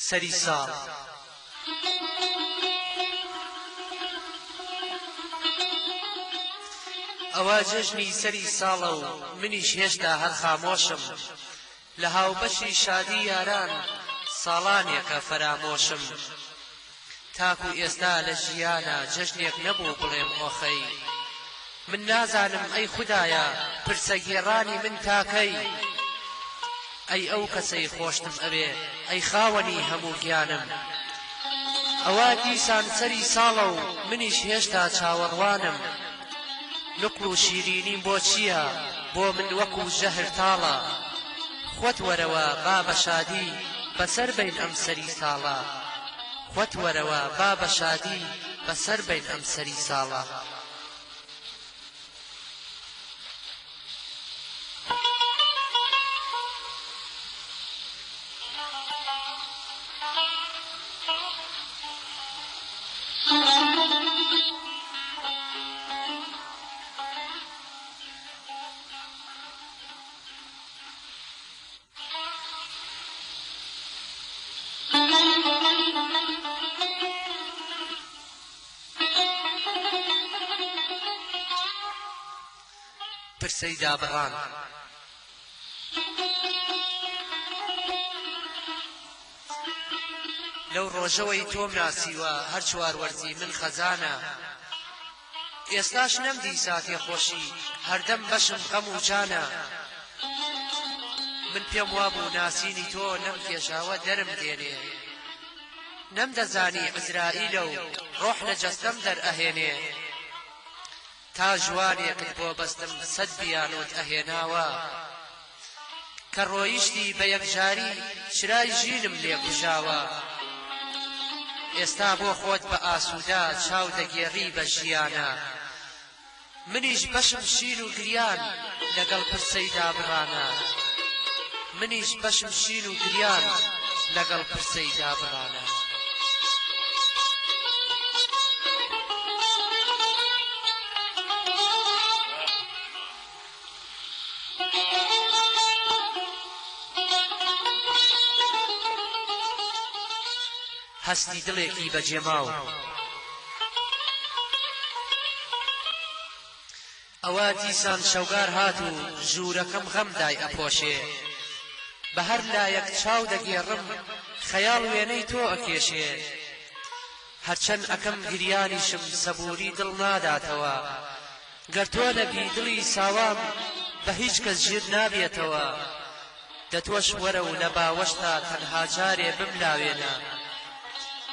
سەری ساڵ ئەوە جەژنی سەری ساڵە و منیش هێشتا هەر خامۆشم لە هاوبەشی شادی یاران ساڵانێکە فەرامۆشم تاکو ئێستا لە ژیانە جەژنێک نەبوو بڵێم ئۆخەی من نازانم ئەی خودایە پرسە گێڕانی من تاکەی ئەی ئەو کەسەی خۆشتم ئەوێ ئەی خاوەنی هەموو گیانم ئەوە دیسان سەری ساڵە و منیش هێشتا چاوەڕوانم نقل و شیرینیم بۆ چییە بۆ من وەکو ژەهر تاڵە خۆت وەرەوە با بە شادی بەسەر بین ئەم سەری ساڵە خۆت وەرەوە با بە شادی بەسەر بین ئەم سەری ساڵە پرسەی دابڕان لەو ڕۆژەوەی تۆم ناسیوە هەر چوار وەرزی من خەزانە ئێستاش نەمدی ساتێ خۆشی هەردەم بەشم غەم و جانە من پێم وابوو ناسینی تۆ نەم کێشاوە دەرم دێنێ نەمدەزانی عزرائیلە و ڕۆح لە جەستەم دەرئەهێنێ تا جوانێکت بۆ بەستم سەد بیانۆت ئەهێناوە کە ڕۆیشتی بە یەکجاری شرای ژینم لێ بژاوە ئێستا بۆ خۆت بە ئاسوودا چاو دەگێڕی بە ژیانە منیش بەشم شین و گریان لەگەڵ پرسەی دابڕانە منیش بەشم شین و گریان لەگەڵ پرسەی دابڕانە هەستی دڵێکی بەجێماو ئەوە دیسان شەوگار هات و ژوورەکەم غەم دای ئەپۆشێ بە هەر لایەک چاو دەگێڕم خەیاڵ وێنەی تۆ ئەکێشێ هەرچەند ئەکەم گریانیشم سەبووری دڵ ناداتەوە گەر تۆ نەبی دڵی ساوام بە هیچ کەس ژیر نابێتەوە دەتۆش وەرە و لە باوەشتا تەنها جارێ بملاوێنە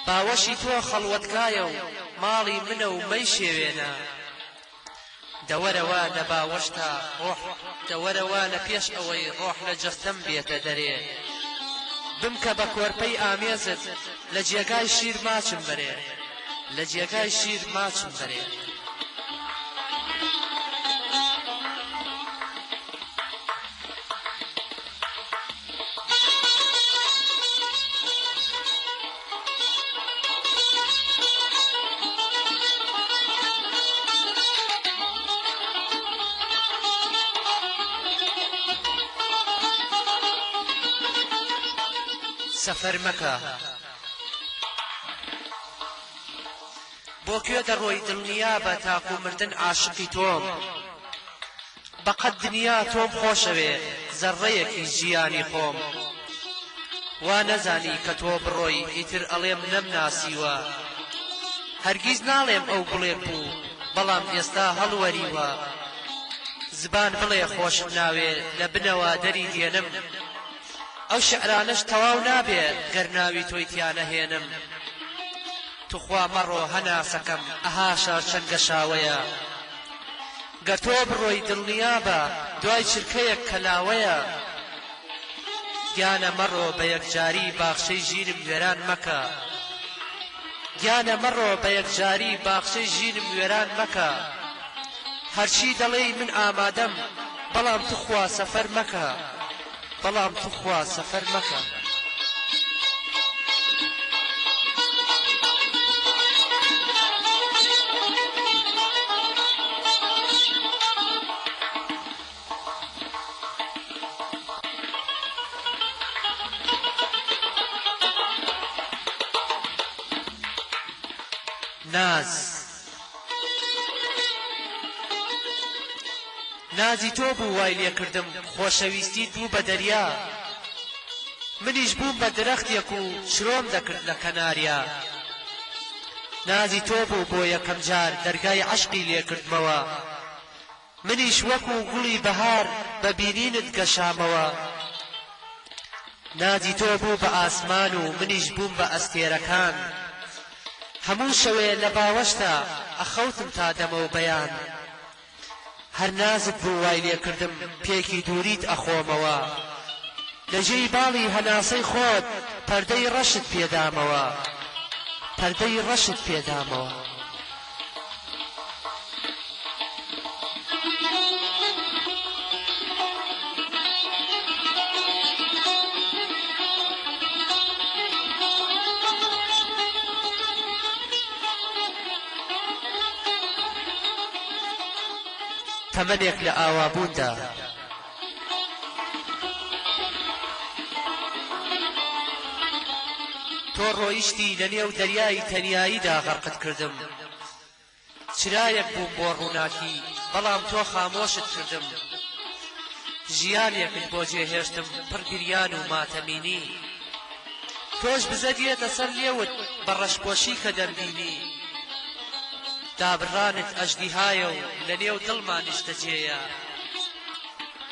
باوەشی تۆ خەڵوەتکایە و ماڵی منە و مەی شێوێنە دەوەرەوە لە باوەشتا ڕۆح دەوەرەوە لە پێش ئەوەی ڕۆح لە جەستەم بێتە دەرێ بمکە بە کۆرپەی ئامێزت لە جێگای شیر ماچم بەرێ لە جێگای شیر ماچم بەرێ سەفەر مەکە بۆ کوێ دەڕۆی دڵنیا بە تاکو مردن عاشقی تۆم بەقەد دنیا تۆم خۆشەوێ زەڕەیەکی ژیانی خۆم وا نەزانی کە تۆ بڕۆی ئیتر ئەڵێم نەمناسیوە هەرگیز ناڵێم ئەو گوڵێک بوو بەڵام ئێستا هەڵوەریوە زبان بڵێ خۆشم ناوێ لە بنەوە دەری دێنم ئەو شعرانش تەواو نابێت گەر ناوی تۆی تیانەهێنم توخوا مەڕۆ هەناسەکەم ئەها شار چەند گەشاوەیە گەر تۆ بڕۆی دڵنیا بە دوای چرکەیەک کەلاوەیە گیانە مەڕۆ بە یەکجاری باخشەی ژینم وێران مەکە گیانە مەڕۆ بە یەکجاری باخشەی ژینم وێران مەکە هەرچی دەڵێی من ئامادەم بەڵام توخوا سەفەر مەکە بەڵام توخوا سەفەر مەکە نازی تۆ بوو وای لێ کردم خۆشەویستیت بوو بە دەریا منیش بووم بە درەختێک و شرۆم دەکرد لە کەناریا نازی تۆ بوو بۆ یەکەم جار دەرگای عەشقی لێ کردمەوە منیش وەکو گوڵی بەهار بە بینینت گەشامەوە نازی تۆ بوو بە ئاسمان و منیش بووم بە ئەستێرەکان هەموو شەوێ لە باوەشتا ئەخەوتم تا دەمە و بەیان هەر نازت بوو وای لێ کردم پێکی دووریت ئەخۆمەوە لەژێی باڵی هەناسەی خۆت پەردەی ڕەشت پێدامەوە پەردەی ڕەشت پێدامەوە تەمەنێک لە ئاوابووندا تۆ ڕۆیشتی لە نێو دەریای تەنیاییدا غەرقت کردم چرایەک بووم بۆ ڕووناکی بەڵام تۆ خامۆشت کردم ژیانێکت بۆ جێهێشتم پڕ گریان و ماتەمینی تۆش بزە دێتە سەر لێوت بە ڕەشپۆشی کە دەمبینی دابڕانت ئەژدیهایە و لە نێو دڵمانیش دەجێیە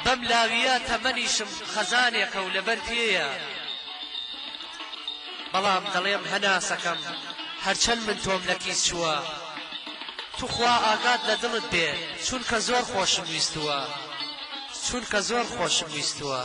بەم لاویە تەمەنیشم خەزانێکە و لەبەر پێیە بەڵام دەڵێم هەناسەکەم هەرچەند من تۆم لەکیس چووە توخوا ئاگات لە دڵت بێ چونکە زۆر خۆشم ویستووە